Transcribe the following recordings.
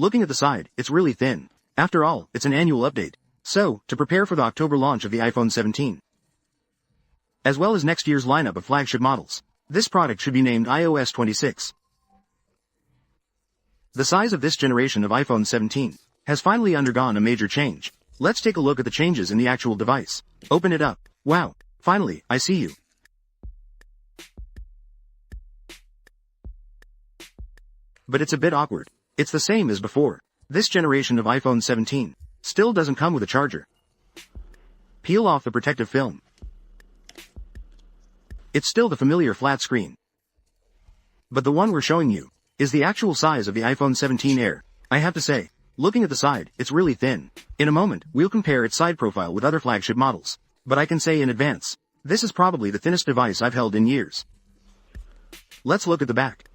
Looking at the side, it's really thin. After all, it's an annual update. So, to prepare for the October launch of the iPhone 17, as well as next year's lineup of flagship models, this product should be named iOS 26. The size of this generation of iPhone 17 has finally undergone a major change. Let's take a look at the changes in the actual device. Open it up. Wow, finally, I see you. But it's a bit awkward. It's the same as before. This generation of iPhone 17 still doesn't come with a charger. Peel off the protective film. It's still the familiar flat screen. But the one we're showing you is the actual size of the iPhone 17 Air. I have to say, looking at the side, it's really thin. In a moment, we'll compare its side profile with other flagship models. But I can say in advance, this is probably the thinnest device I've held in years. Let's look at the back.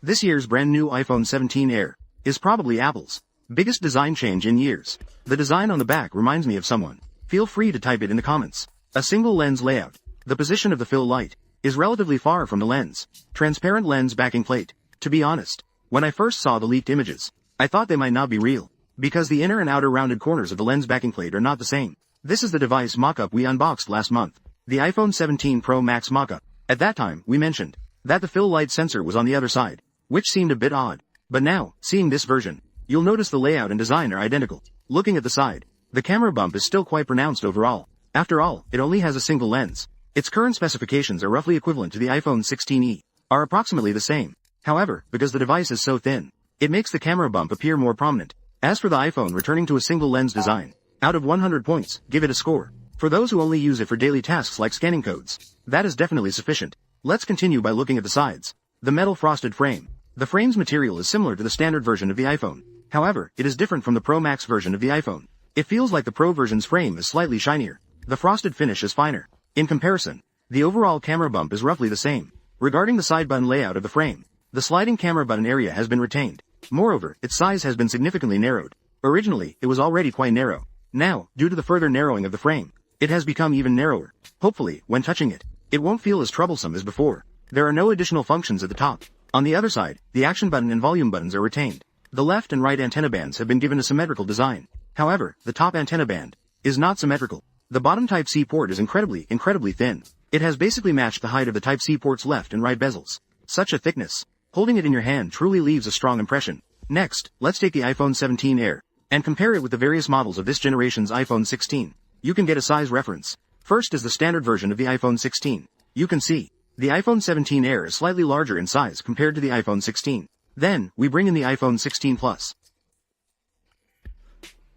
This year's brand new iPhone 17 Air is probably Apple's biggest design change in years. The design on the back reminds me of someone. Feel free to type it in the comments. A single lens layout. The position of the fill light is relatively far from the lens. Transparent lens backing plate. To be honest, when I first saw the leaked images, I thought they might not be real, because the inner and outer rounded corners of the lens backing plate are not the same. This is the device mock-up we unboxed last month. The iPhone 17 Pro Max mock-up. At that time, we mentioned that the fill light sensor was on the other side, which seemed a bit odd. But now, seeing this version, you'll notice the layout and design are identical. Looking at the side, the camera bump is still quite pronounced overall. After all, it only has a single lens. Its current specifications are roughly equivalent to the iPhone 16e, are approximately the same. However, because the device is so thin, it makes the camera bump appear more prominent. As for the iPhone returning to a single lens design, out of 100 points, give it a score. For those who only use it for daily tasks like scanning codes, that is definitely sufficient. Let's continue by looking at the sides. The metal frosted frame. The frame's material is similar to the standard version of the iPhone. However, it is different from the Pro Max version of the iPhone. It feels like the Pro version's frame is slightly shinier. The frosted finish is finer. In comparison, the overall camera bump is roughly the same. Regarding the side button layout of the frame, the sliding camera button area has been retained. Moreover, its size has been significantly narrowed. Originally, it was already quite narrow. Now, due to the further narrowing of the frame, it has become even narrower. Hopefully, when touching it, it won't feel as troublesome as before. There are no additional functions at the top. On the other side, the action button and volume buttons are retained. The left and right antenna bands have been given a symmetrical design. However, the top antenna band is not symmetrical. The bottom Type-C port is incredibly thin. It has basically matched the height of the Type-C port's left and right bezels. Such a thickness. Holding it in your hand truly leaves a strong impression. Next, let's take the iPhone 17 Air and compare it with the various models of this generation's iPhone 16. You can get a size reference. First is the standard version of the iPhone 16. You can see, the iPhone 17 Air is slightly larger in size compared to the iPhone 16. Then, we bring in the iPhone 16 Plus.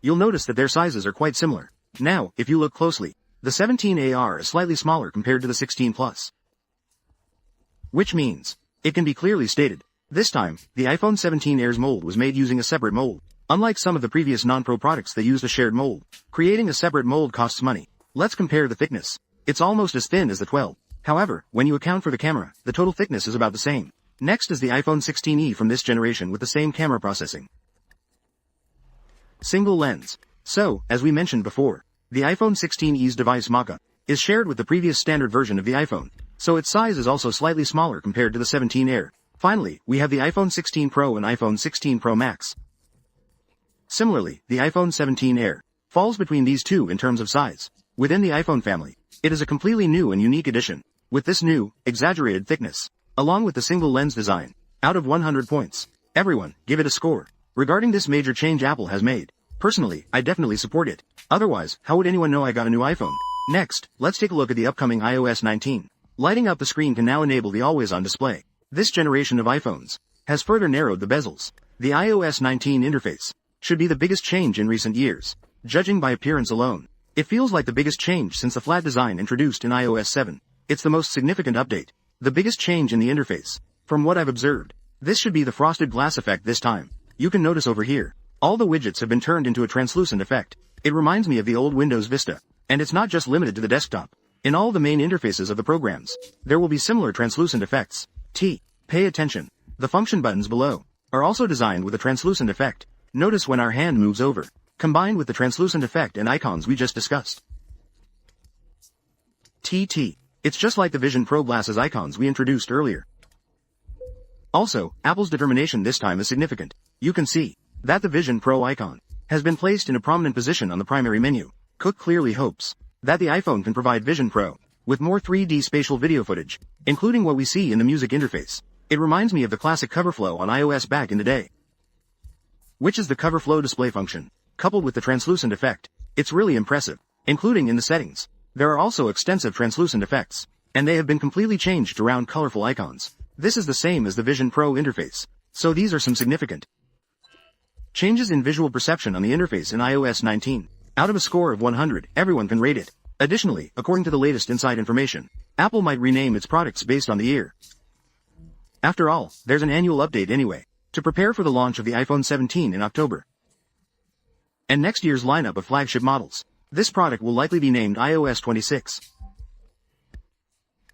You'll notice that their sizes are quite similar. Now, if you look closely, the 17AR is slightly smaller compared to the 16 Plus. Which means, it can be clearly stated, this time, the iPhone 17 Air's mold was made using a separate mold. Unlike some of the previous non-Pro products that used a shared mold, creating a separate mold costs money. Let's compare the thickness. It's almost as thin as the 12. However, when you account for the camera, the total thickness is about the same. Next is the iPhone 16e from this generation with the same camera processing. Single lens. So, as we mentioned before, the iPhone 16e's device mock-up is shared with the previous standard version of the iPhone, so its size is also slightly smaller compared to the 17 Air. Finally, we have the iPhone 16 Pro and iPhone 16 Pro Max. Similarly, the iPhone 17 Air falls between these two in terms of size. Within the iPhone family, it is a completely new and unique addition, with this new, exaggerated thickness, along with the single lens design. Out of 100 points, everyone, give it a score. Regarding this major change Apple has made, personally, I definitely support it. Otherwise, how would anyone know I got a new iPhone? Next, let's take a look at the upcoming iOS 19. Lighting up the screen can now enable the always-on display. This generation of iPhones has further narrowed the bezels. The iOS 19 interface should be the biggest change in recent years. Judging by appearance alone, it feels like the biggest change since the flat design introduced in iOS 7. It's the most significant update. The biggest change in the interface. From what I've observed, this should be the frosted glass effect this time. You can notice over here, all the widgets have been turned into a translucent effect. It reminds me of the old Windows Vista. And it's not just limited to the desktop. In all the main interfaces of the programs, there will be similar translucent effects. Pay attention. The function buttons below are also designed with a translucent effect. Notice when our hand moves over, combined with the translucent effect and icons we just discussed. It's just like the Vision Pro glasses icons we introduced earlier. Also, Apple's determination this time is significant. You can see that the Vision Pro icon has been placed in a prominent position on the primary menu. Cook clearly hopes that the iPhone can provide Vision Pro with more 3D spatial video footage, including what we see in the music interface. It reminds me of the classic cover flow on iOS back in the day, which is the cover flow display function, coupled with the translucent effect. It's really impressive, including in the settings. There are also extensive translucent effects, and they have been completely changed around colorful icons. This is the same as the Vision Pro interface, so these are some significant changes in visual perception on the interface in iOS 19. Out of a score of 100, everyone can rate it. Additionally, according to the latest inside information, Apple might rename its products based on the year. After all, there's an annual update anyway, to prepare for the launch of the iPhone 17 in October. And next year's lineup of flagship models. This product will likely be named iOS 26.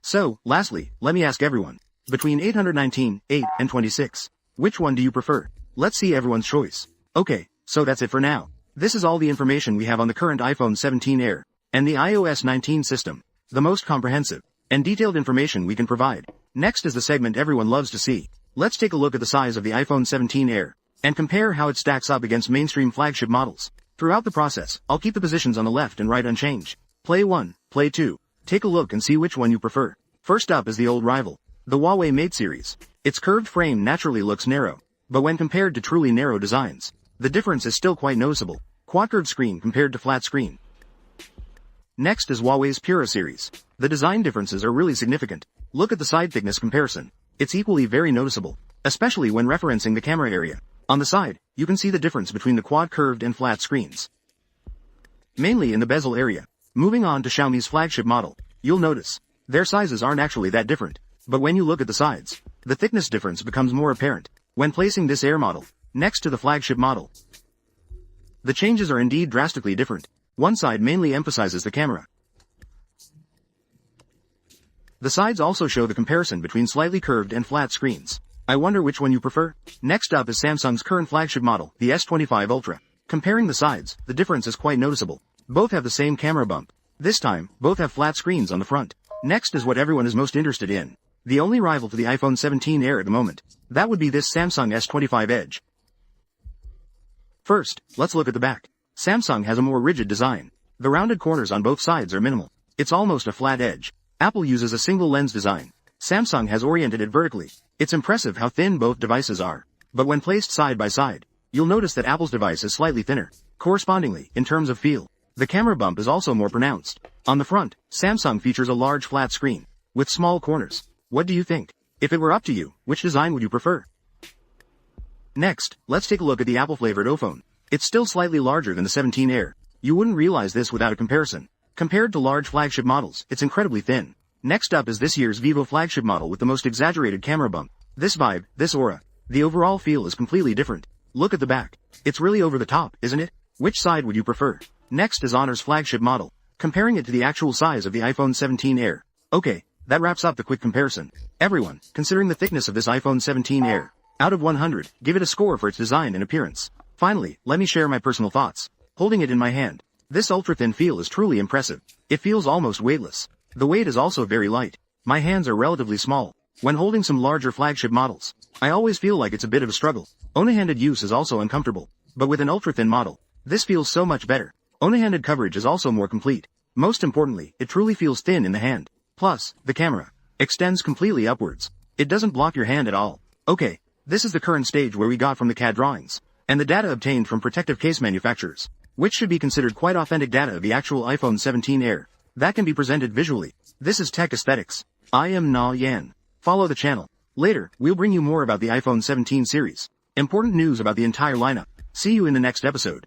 So, lastly, let me ask everyone, between 819, 8, and 26, which one do you prefer? Let's see everyone's choice. Okay, so that's it for now. This is all the information we have on the current iPhone 17 Air and the iOS 19 system, the most comprehensive and detailed information we can provide. Next is the segment everyone loves to see. Let's take a look at the size of the iPhone 17 Air and compare how it stacks up against mainstream flagship models. Throughout the process, I'll keep the positions on the left and right unchanged. Play 1, play 2. Take a look and see which one you prefer. First up is the old rival, the Huawei Mate series. Its curved frame naturally looks narrow, but when compared to truly narrow designs, the difference is still quite noticeable. Quad curved screen compared to flat screen. Next is Huawei's Pura series. The design differences are really significant. Look at the side thickness comparison. It's equally very noticeable, especially when referencing the camera area. On the side, you can see the difference between the quad curved and flat screens, mainly in the bezel area. Moving on to Xiaomi's flagship model, you'll notice their sizes aren't actually that different, but when you look at the sides, the thickness difference becomes more apparent when placing this Air model next to the flagship model. The changes are indeed drastically different. One side mainly emphasizes the camera. The sides also show the comparison between slightly curved and flat screens. I wonder which one you prefer. Next up is Samsung's current flagship model, the S25 Ultra. Comparing the sides, the difference is quite noticeable. Both have the same camera bump. This time, both have flat screens on the front. Next is what everyone is most interested in. The only rival to the iPhone 17 Air at the moment. That would be this Samsung S25 Edge. First, let's look at the back. Samsung has a more rigid design. The rounded corners on both sides are minimal. It's almost a flat edge. Apple uses a single lens design. Samsung has oriented it vertically. It's impressive how thin both devices are. But when placed side by side, you'll notice that Apple's device is slightly thinner. Correspondingly, in terms of feel, the camera bump is also more pronounced. On the front, Samsung features a large flat screen with small corners. What do you think? If it were up to you, which design would you prefer? Next, let's take a look at the Apple-flavored iPhone. It's still slightly larger than the 17 Air. You wouldn't realize this without a comparison. Compared to large flagship models, it's incredibly thin. Next up is this year's Vivo flagship model with the most exaggerated camera bump. This vibe, this aura, the overall feel is completely different. Look at the back. It's really over the top, isn't it? Which side would you prefer? Next is Honor's flagship model. Comparing it to the actual size of the iPhone 17 Air. Okay, that wraps up the quick comparison. Everyone, considering the thickness of this iPhone 17 Air, out of 100, give it a score for its design and appearance. Finally, let me share my personal thoughts. Holding it in my hand, this ultra-thin feel is truly impressive. It feels almost weightless. The weight is also very light. My hands are relatively small. When holding some larger flagship models, I always feel like it's a bit of a struggle. One-handed use is also uncomfortable. But with an ultra-thin model, this feels so much better. One-handed coverage is also more complete. Most importantly, it truly feels thin in the hand. Plus, the camera extends completely upwards. It doesn't block your hand at all. Okay, this is the current stage where we got from the CAD drawings and the data obtained from protective case manufacturers, which should be considered quite authentic data of the actual iPhone 17 Air that can be presented visually. This is Tech Aesthetics. I am Na Yan. Follow the channel. Later, we'll bring you more about the iPhone 17 series. Important news about the entire lineup. See you in the next episode.